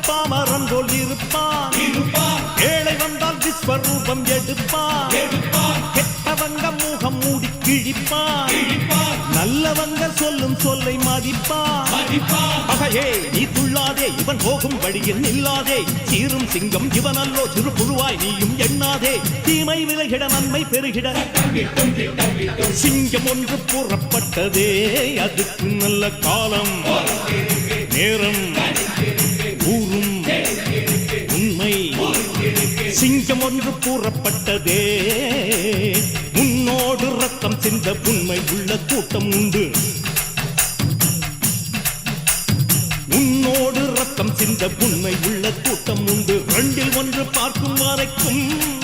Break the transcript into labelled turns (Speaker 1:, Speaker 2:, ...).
Speaker 1: பாமரன் போல் இருப்பான். ஏழை வந்தால் விஸ்வரூபம் எடுப்பான். கெட்டவங்க முகம் மூடி கிழிப்பான். நல்லவங்க சொல்லும் சொல்லை மதிப்பான். பகையே நீ துள்ளாதே, இவன் போகும் வழியில் நில்லாதே. சீரும் சிங்கம் இவனல்லோ, சிறு புழுவாய் நீயும் எண்ணாதே. தீமை விலகிட நன்மை பெருகிட சிங்கம் ஒன்று புறப்பட்டதே. அதுக்கு நல்ல காலம் நேரம் ஊரும் உண்மை. சிங்கம் ஒன்று கூறப்பட்டதே. முன்னோடு ரத்தம் சிந்த உண்மை உள்ள கூட்டம் உண்டு. முன்னோடு ரத்தம் சிந்த உண்மை உள்ள கூட்டம் உண்டு. ரெண்டில் ஒன்று பார்க்கும் வரைக்கும்